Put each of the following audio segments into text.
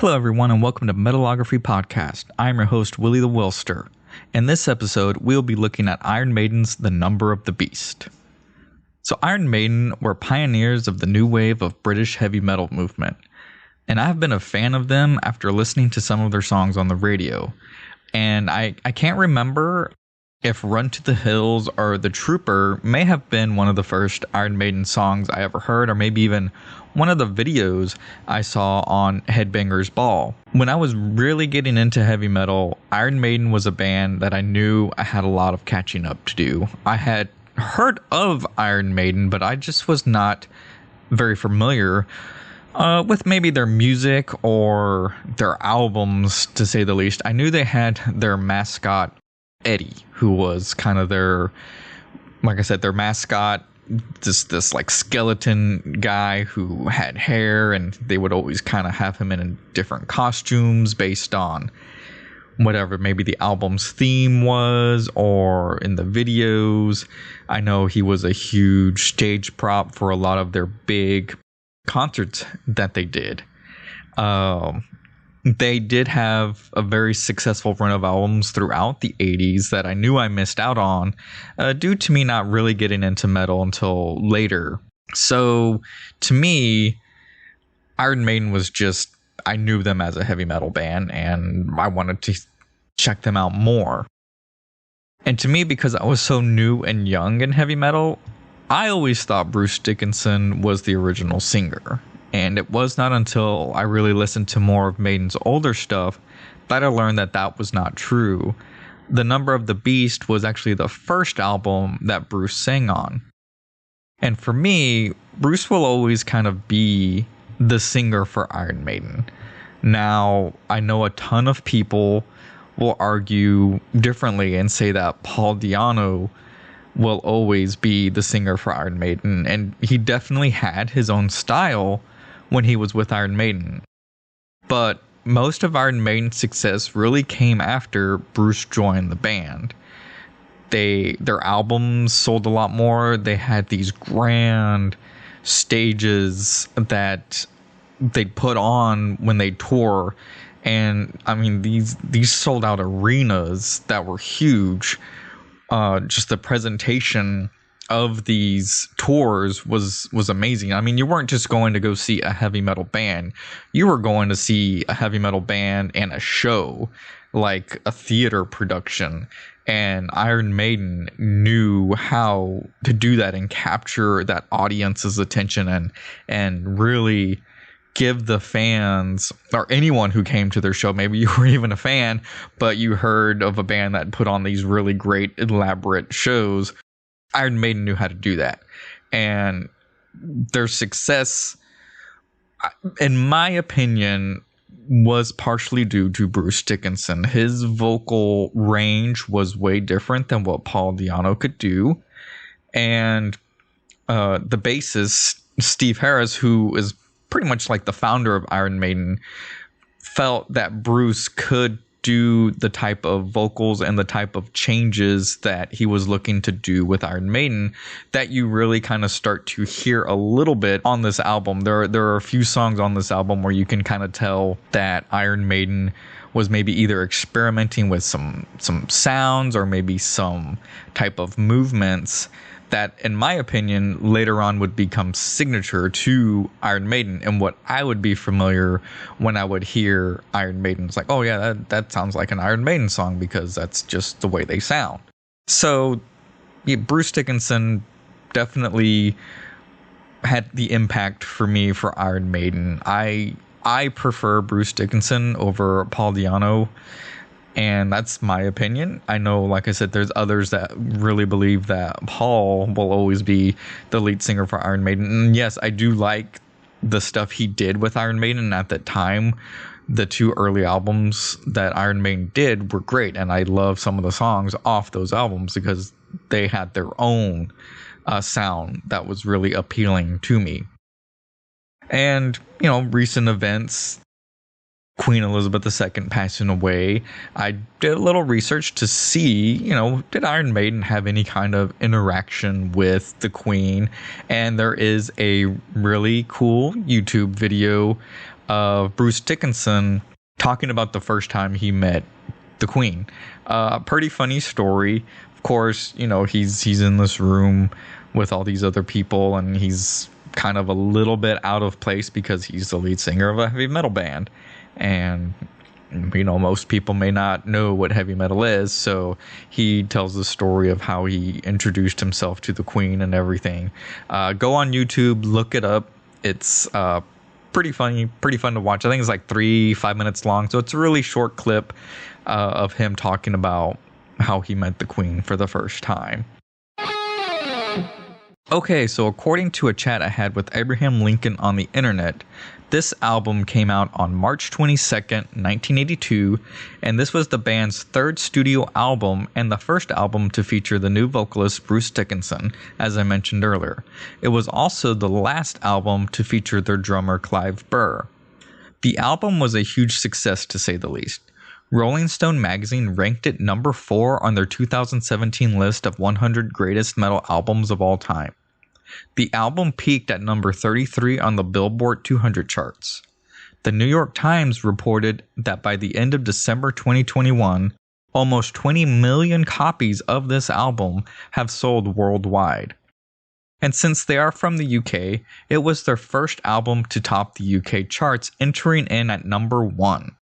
Hello, everyone, and welcome to Metallography Podcast. I'm your host, Willie the Wilster. In this episode, we'll be looking at Iron Maiden's The Number of the Beast. So, Iron Maiden were pioneers of the new wave of British heavy metal movement, and I've been a fan of them after listening to some of their songs on the radio. And I can't remember if Run to the Hills or The Trooper may have been one of the first Iron Maiden songs I ever heard, or maybe even one of the videos I saw on Headbangers Ball. When I was really getting into heavy metal, Iron Maiden was a band that I knew I had a lot of catching up to do. I had heard of Iron Maiden, but I just was not very familiar with maybe their music or their albums, to say the least. I knew they had their mascot, Eddie, who was kind of their, like I said, their mascot. This like skeleton guy who had hair, and they would always kind of have him in different costumes based on whatever maybe the album's theme was, or in the videos. I know he was a huge stage prop for a lot of their big concerts that they did. They did have a very successful run of albums throughout the 80s that I knew I missed out on due to me not really getting into metal until later. So to me, Iron Maiden was just, I knew them as a heavy metal band and I wanted to check them out more. And to me, because I was so new and young in heavy metal, I always thought Bruce Dickinson was the original singer. And it was not until I really listened to more of Maiden's older stuff that I learned that that was not true. The Number of the Beast was actually the first album that Bruce sang on. And for me, Bruce will always kind of be the singer for Iron Maiden. Now, I know a ton of people will argue differently and say that Paul Di'Anno will always be the singer for Iron Maiden. And he definitely had his own style when he was with Iron Maiden. But most of Iron Maiden's success really came after Bruce joined the band. Their albums sold a lot more. They had these grand stages that they'd put on when they tour. And I mean, these sold out arenas that were huge. Just the presentation of these tours was amazing. I mean, you weren't just going to go see a heavy metal band. You were going to see a heavy metal band and a show, like a theater production. And Iron Maiden knew how to do that and capture that audience's attention and really give the fans, or anyone who came to their show, maybe you weren't even a fan, but you heard of a band that put on these really great, elaborate shows. Iron Maiden knew how to do that. And their success, in my opinion, was partially due to Bruce Dickinson. His vocal range was way different than what Paul Di'Anno could do. And the bassist, Steve Harris, who is pretty much like the founder of Iron Maiden, felt that Bruce could do the type of vocals and the type of changes that he was looking to do with Iron Maiden that you really kind of start to hear a little bit on this album. There are a few songs on this album where you can kind of tell that Iron Maiden was maybe either experimenting with some sounds or maybe some type of movements that, in my opinion, later on would become signature to Iron Maiden and what I would be familiar when I would hear Iron Maiden. It's like, oh yeah, that sounds like an Iron Maiden song because that's just the way they sound. So yeah, Bruce Dickinson definitely had the impact for me for Iron Maiden. I prefer Bruce Dickinson over Paul Di'Anno, and that's my opinion. I know, like I said, there's others that really believe that Paul will always be the lead singer for Iron Maiden. And yes, I do like the stuff he did with Iron Maiden at that time. The two early albums that Iron Maiden did were great, and I love some of the songs off those albums because they had their own sound that was really appealing to me. And, you know, recent events Queen Elizabeth II passing away, I did a little research to see, did Iron Maiden have any kind of interaction with the Queen? And there is a really cool YouTube video of Bruce Dickinson talking about the first time he met the Queen. Pretty funny story. Of course, he's in this room with all these other people, and he's kind of a little bit out of place because he's the lead singer of a heavy metal band. And, most people may not know what heavy metal is. So he tells the story of how he introduced himself to the Queen and everything. Go on YouTube, look it up. It's pretty funny, pretty fun to watch. I think it's like 3-5 minutes long. So it's a really short clip of him talking about how he met the Queen for the first time. Okay, so according to a chat I had with Abraham Lincoln on the internet, this album came out on March 22nd, 1982, and this was the band's third studio album and the first album to feature the new vocalist Bruce Dickinson, as I mentioned earlier. It was also the last album to feature their drummer Clive Burr. The album was a huge success, to say the least. Rolling Stone magazine ranked it number 4 on their 2017 list of 100 greatest metal albums of all time. The album peaked at number 33 on the Billboard 200 charts. The New York Times reported that by the end of December 2021, almost 20 million copies of this album have sold worldwide. And since they are from the UK, it was their first album to top the UK charts, entering in at number 1.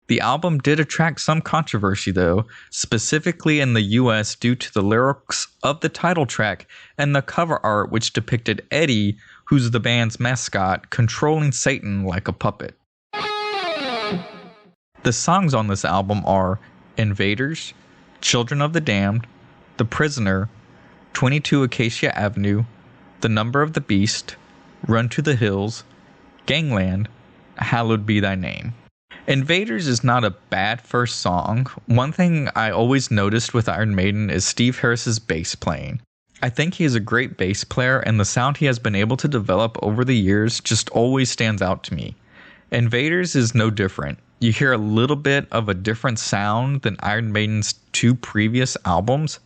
The album did attract some controversy though, specifically in the US due to the lyrics of the title track and the cover art which depicted Eddie, who's the band's mascot, controlling Satan like a puppet. The songs on this album are Invaders, Children of the Damned, The Prisoner, 22 Acacia Avenue, The Number of the Beast, Run to the Hills, Gangland, Hallowed Be Thy Name. Invaders is not a bad first song. One thing I always noticed with Iron Maiden is Steve Harris's bass playing. I think he is a great bass player, and the sound he has been able to develop over the years just always stands out to me. Invaders is no different. You hear a little bit of a different sound than Iron Maiden's 2 previous albums,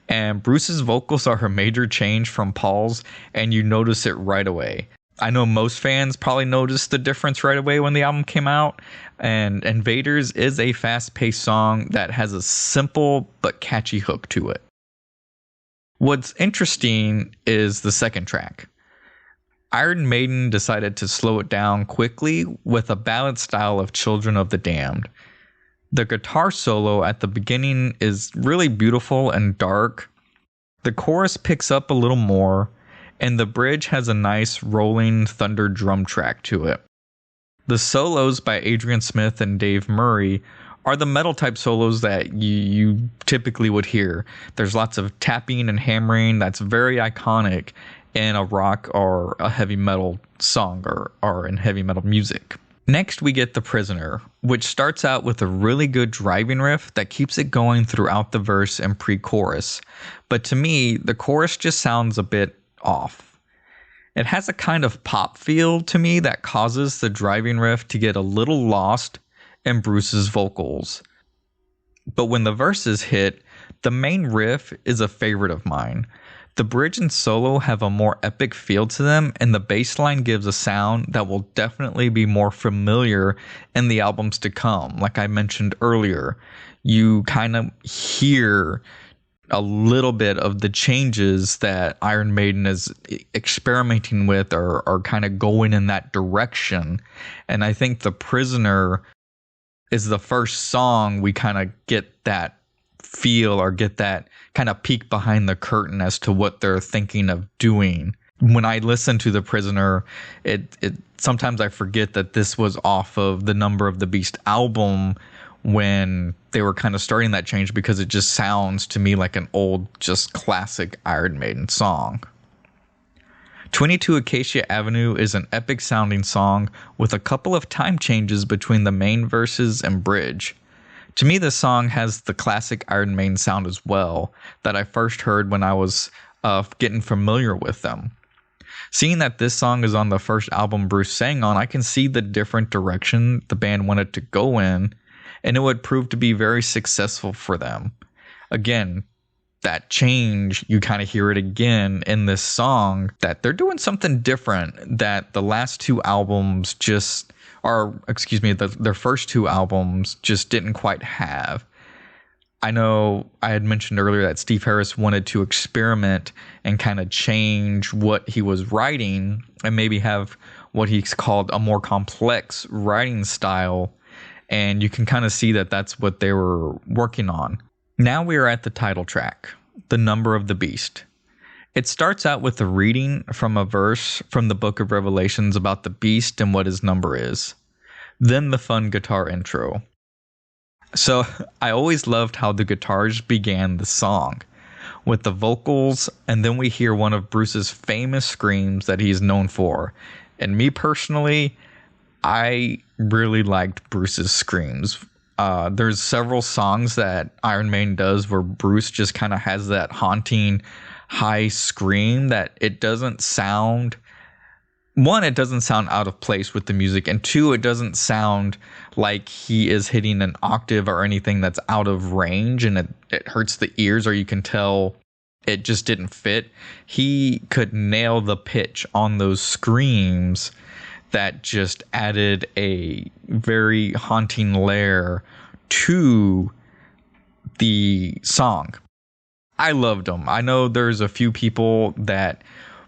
and Bruce's vocals are a major change from Paul's, and you notice it right away. I know most fans probably noticed the difference right away when the album came out, and Invaders is a fast-paced song that has a simple but catchy hook to it. What's interesting is the second track. Iron Maiden decided to slow it down quickly with a ballad style of Children of the Damned. The guitar solo at the beginning is really beautiful and dark. The chorus picks up a little more, and the bridge has a nice rolling thunder drum track to it. The solos by Adrian Smith and Dave Murray are the metal type solos that you typically would hear. There's lots of tapping and hammering that's very iconic in a rock or a heavy metal song or in heavy metal music. Next, we get The Prisoner, which starts out with a really good driving riff that keeps it going throughout the verse and pre-chorus. But to me, the chorus just sounds a bit off. It has a kind of pop feel to me that causes the driving riff to get a little lost in Bruce's vocals. But when the verses hit, the main riff is a favorite of mine. The bridge and solo have a more epic feel to them, and the bass line gives a sound that will definitely be more familiar in the albums to come. Like I mentioned earlier, you kind of hear a little bit of the changes that Iron Maiden is experimenting with or kind of going in that direction. And I think The Prisoner is the first song we kind of get that feel or get that kind of peek behind the curtain as to what they're thinking of doing. When I listen to The Prisoner, it sometimes I forget that this was off of the Number of the Beast album when they were kind of starting that change, because it just sounds to me like an old, just classic Iron Maiden song. 22 Acacia Avenue is an epic sounding song with a couple of time changes between the main verses and bridge. To me, this song has the classic Iron Maiden sound as well that I first heard when I was getting familiar with them. Seeing that this song is on the first album Bruce sang on, I can see the different direction the band wanted to go in, and it would prove to be very successful for them. Again, that change, you kind of hear it again in this song, that they're doing something different that the last two albums just their first two albums just didn't quite have. I know I had mentioned earlier that Steve Harris wanted to experiment and kind of change what he was writing and maybe have what he's called a more complex writing style. And you can kind of see that that's what they were working on. Now we are at the title track, The Number of the Beast. It starts out with a reading from a verse from the book of Revelations about the beast and what his number is. Then the fun guitar intro. So I always loved how the guitars began the song with the vocals, and then we hear one of Bruce's famous screams that he's known for. And me personally, I really liked Bruce's screams. There's several songs that Iron Maiden does where Bruce just kind of has that haunting high scream that it doesn't sound... One, it doesn't sound out of place with the music, and two, it doesn't sound like he is hitting an octave or anything that's out of range, and it hurts the ears, or you can tell it just didn't fit. He could nail the pitch on those screams that just added a very haunting layer to the song. I loved him. I know there's a few people that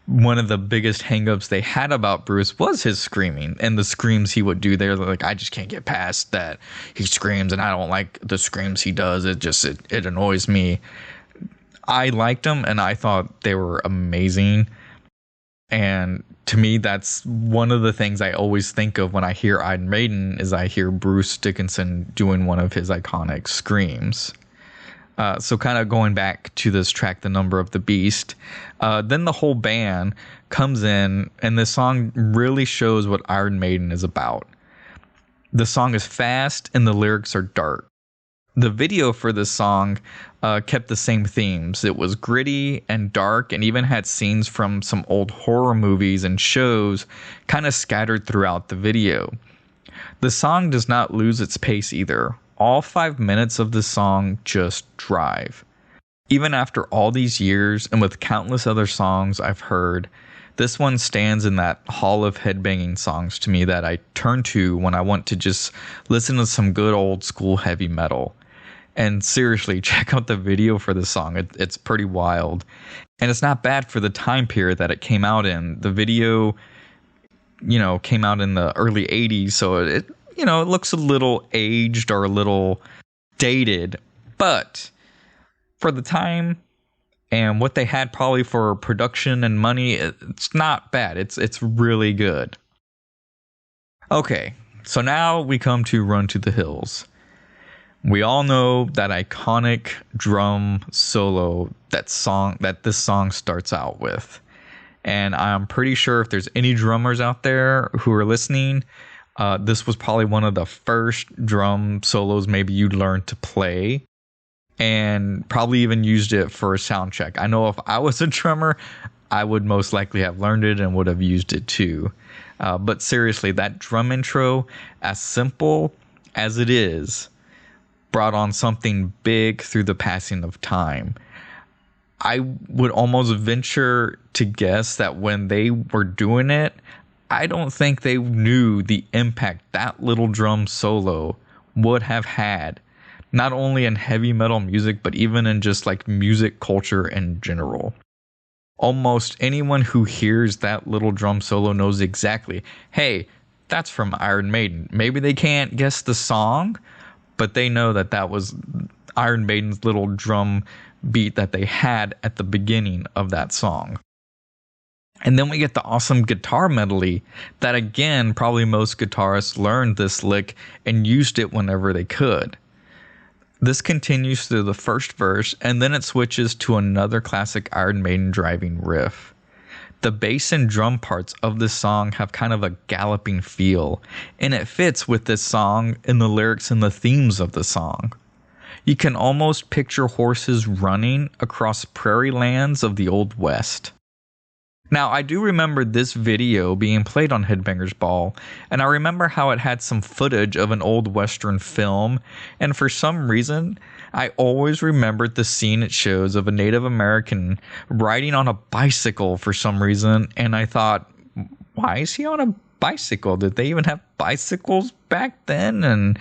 one of the biggest hangups they had about Bruce was his screaming and the screams he would do. They're like, I just can't get past that. He screams and I don't like the screams he does. It annoys me. I liked him and I thought they were amazing. And to me, that's one of the things I always think of when I hear Iron Maiden is I hear Bruce Dickinson doing one of his iconic screams. So kind of going back to this track, The Number of the Beast, then the whole band comes in and this song really shows what Iron Maiden is about. The song is fast and the lyrics are dark. The video for this song kept the same themes. It was gritty and dark and even had scenes from some old horror movies and shows kind of scattered throughout the video. The song does not lose its pace either. All 5 minutes of this song just drive. Even after all these years and with countless other songs I've heard, this one stands in that hall of headbanging songs to me that I turn to when I want to just listen to some good old school heavy metal. And seriously, check out the video for this song. It's pretty wild. And it's not bad for the time period that it came out in. The video, came out in the early 80s, so it looks a little aged or a little dated, but for the time and what they had probably for production and money, it's not bad. It's really good. Okay, so now we come to Run to the Hills. We all know that iconic drum solo that this song starts out with. And I'm pretty sure if there's any drummers out there who are listening, this was probably one of the first drum solos maybe you learned to play and probably even used it for a sound check. I know if I was a drummer, I would most likely have learned it and would have used it too. But seriously, that drum intro, as simple as it is, brought on something big through the passing of time. I would almost venture to guess that when they were doing it, I don't think they knew the impact that little drum solo would have had, not only in heavy metal music, but even in just like music culture in general. Almost anyone who hears that little drum solo knows exactly, hey, that's from Iron Maiden. Maybe they can't guess the song, but they know that that was Iron Maiden's little drum beat that they had at the beginning of that song. And then we get the awesome guitar medley that, again, probably most guitarists learned this lick and used it whenever they could. This continues through the first verse, and then it switches to another classic Iron Maiden driving riff. The bass and drum parts of this song have kind of a galloping feel, and it fits with this song and the lyrics and the themes of the song. You can almost picture horses running across prairie lands of the Old West. Now, I do remember this video being played on Headbangers Ball, and I remember how it had some footage of an old Western film, and for some reason, I always remembered the scene it shows of a Native American riding on a bicycle for some reason, and I thought, why is he on a bicycle? Did they even have bicycles back then? And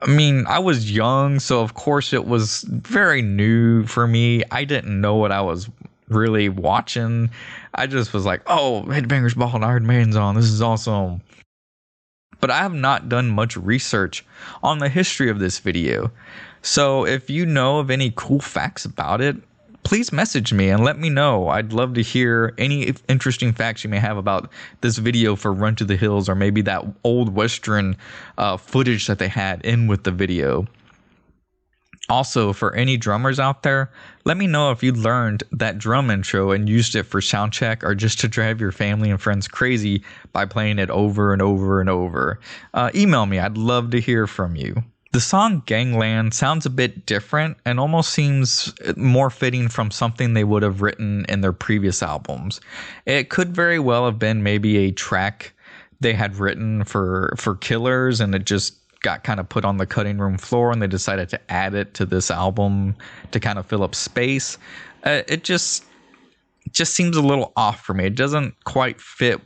I mean, I was young, so of course it was very new for me. I didn't know what I was really watching. I just was like, oh, Headbangers Ball and Iron Maiden's on. This is awesome. But I have not done much research on the history of this video. So if you know of any cool facts about it, please message me and let me know. I'd love to hear any interesting facts you may have about this video for Run to the Hills, or maybe that old Western footage that they had in with the video. Also, for any drummers out there, let me know if you learned that drum intro and used it for sound check, or just to drive your family and friends crazy by playing it over and over and over. Email me. I'd love to hear from you. The song Gangland sounds a bit different and almost seems more fitting from something they would have written in their previous albums. It could very well have been maybe a track they had written for Killers, and it just got kind of put on the cutting room floor, and they decided to add it to this album to kind of fill up space. It just seems a little off for me. It doesn't quite fit,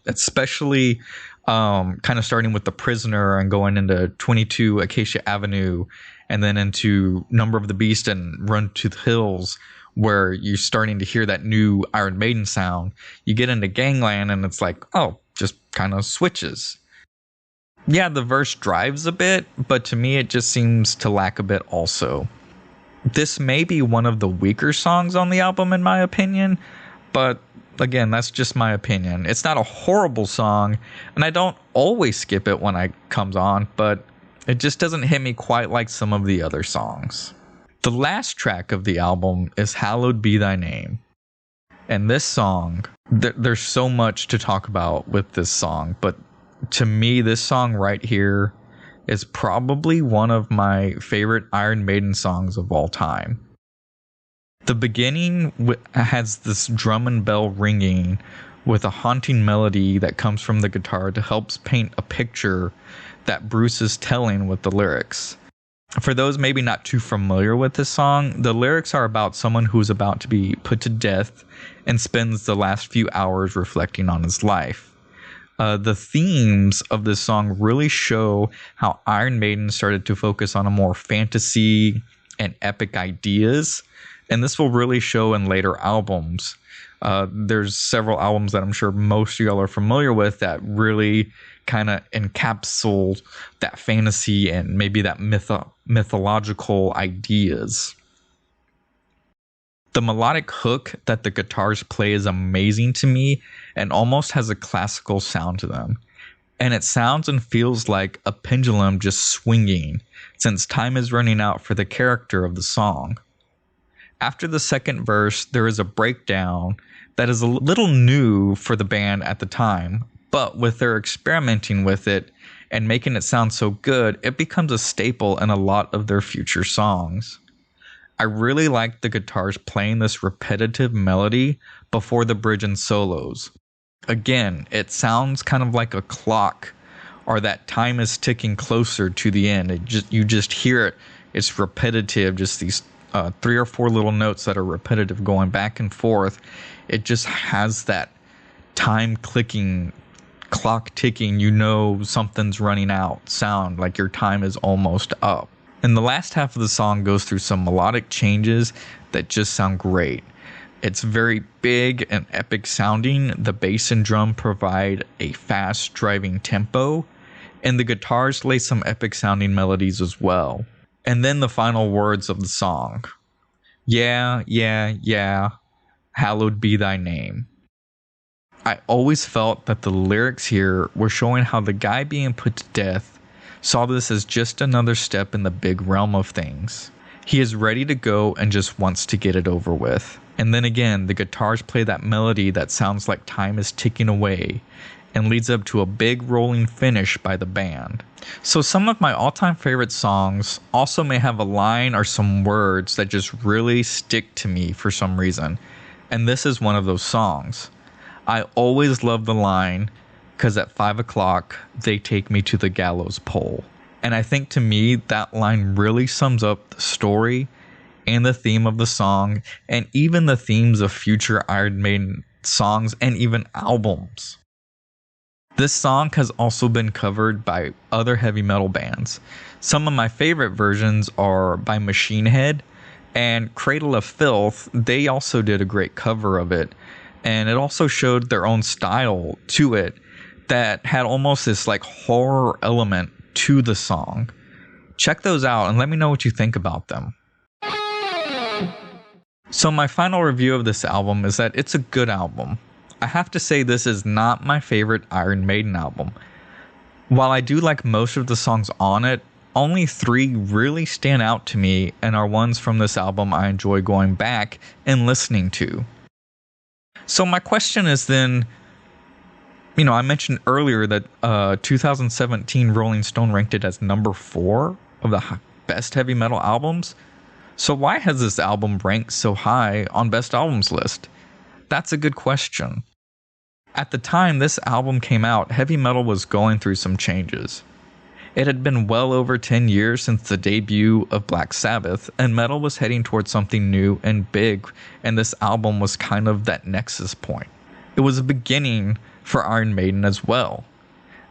especially kind of starting with The Prisoner and going into 22 Acacia Avenue, and then into Number of the Beast and Run to the Hills, where you're starting to hear that new Iron Maiden sound. You get into Gangland and it's like, oh, just kind of switches. Yeah, the verse drives a bit, but to me it just seems to lack a bit also. This may be one of the weaker songs on the album in my opinion, but again, that's just my opinion. It's not a horrible song, and I don't always skip it when it comes on, but it just doesn't hit me quite like some of the other songs. The last track of the album is Hallowed Be Thy Name. And this song, there's so much to talk about with this song, but to me, this song right here is probably one of my favorite Iron Maiden songs of all time. The beginning has this drum and bell ringing with a haunting melody that comes from the guitar to help paint a picture that Bruce is telling with the lyrics. For those maybe not too familiar with this song, the lyrics are about someone who's about to be put to death and spends the last few hours reflecting on his life. The themes of this song really show how Iron Maiden started to focus on a more fantasy and epic ideas, and this will really show in later albums. There's several albums that I'm sure most of y'all are familiar with that really kind of encapsulate that fantasy and maybe that mythological ideas. The melodic hook that the guitars play is amazing to me and almost has a classical sound to them. And it sounds and feels like a pendulum just swinging, since time is running out for the character of the song. After the second verse, there is a breakdown that is a little new for the band at the time, but with their experimenting with it and making it sound so good, it becomes a staple in a lot of their future songs. I really like the guitars playing this repetitive melody before the bridge and solos. Again, it sounds kind of like a clock, or that time is ticking closer to the end. You just hear it. It's repetitive, just these 3 or 4 little notes that are repetitive going back and forth. It just has that time clicking, clock ticking, something's running out sound, like your time is almost up. And the last half of the song goes through some melodic changes that just sound great. It's very big and epic sounding. The bass and drum provide a fast driving tempo, and the guitars lay some epic sounding melodies as well. And then the final words of the song. Yeah, yeah, yeah, hallowed be thy name. I always felt that the lyrics here were showing how the guy being put to death saw this as just another step in the big realm of things. He is ready to go and just wants to get it over with. And then again, the guitars play that melody that sounds like time is ticking away and leads up to a big rolling finish by the band. So some of my all-time favorite songs also may have a line or some words that just really stick to me for some reason. And this is one of those songs. I always love the line, "'cause at 5 o'clock, they take me to the gallows pole." And I think to me, that line really sums up the story and the theme of the song, and even the themes of future Iron Maiden songs and even albums. This song has also been covered by other heavy metal bands. Some of my favorite versions are by Machine Head and Cradle of Filth. They also did a great cover of it, and it also showed their own style to it that had almost this like horror element to the song. Check those out and let me know what you think about them. So my final review of this album is that it's a good album. I have to say this is not my favorite Iron Maiden album. While I do like most of the songs on it, only 3 really stand out to me and are ones from this album I enjoy going back and listening to. So my question is then, I mentioned earlier that 2017 Rolling Stone ranked it as number 4 of the best heavy metal albums. So why has this album ranked so high on best albums list? That's a good question. At the time this album came out, heavy metal was going through some changes. It had been well over 10 years since the debut of Black Sabbath, and metal was heading towards something new and big, and this album was kind of that nexus point. It was a beginning for Iron Maiden as well.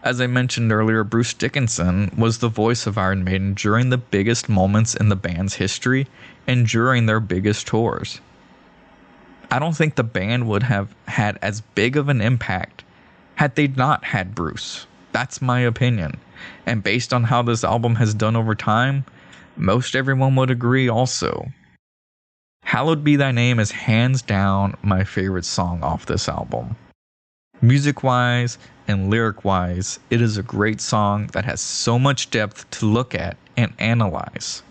As I mentioned earlier, Bruce Dickinson was the voice of Iron Maiden during the biggest moments in the band's history and during their biggest tours. I don't think the band would have had as big of an impact had they not had Bruce. That's my opinion. And based on how this album has done over time, most everyone would agree also. Hallowed Be Thy Name is hands down my favorite song off this album. Music-wise and lyric-wise, it is a great song that has so much depth to look at and analyze.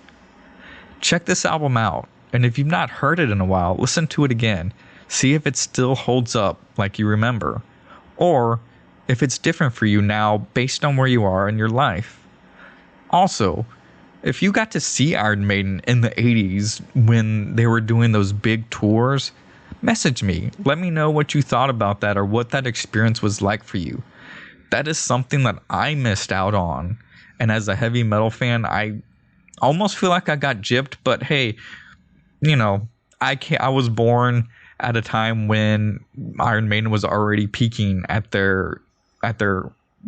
Check this album out, and if you've not heard it in a while, listen to it again. See if it still holds up like you remember, or if it's different for you now based on where you are in your life. Also, if you got to see Iron Maiden in the 80s when they were doing those big tours, message me. Let me know what you thought about that or what that experience was like for you. That is something that I missed out on. And as a heavy metal fan, I almost feel like I got gypped, but hey, I was born at a time when Iron Maiden was already peaking at their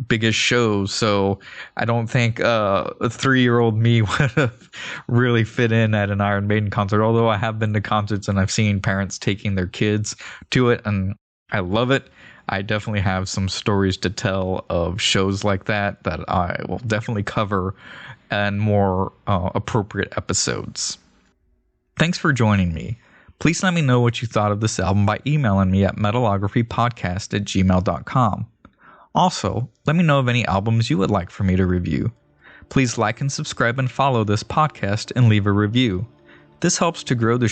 biggest shows, so I don't think a 3-year-old me would have really fit in at an Iron Maiden concert, although I have been to concerts and I've seen parents taking their kids to it, and I love it. I definitely have some stories to tell of shows like that I will definitely cover in more appropriate episodes. Thanks for joining me. Please let me know what you thought of this album by emailing me at metalographypodcast@gmail.com. Also, let me know of any albums you would like for me to review. Please like and subscribe and follow this podcast and leave a review. This helps to grow the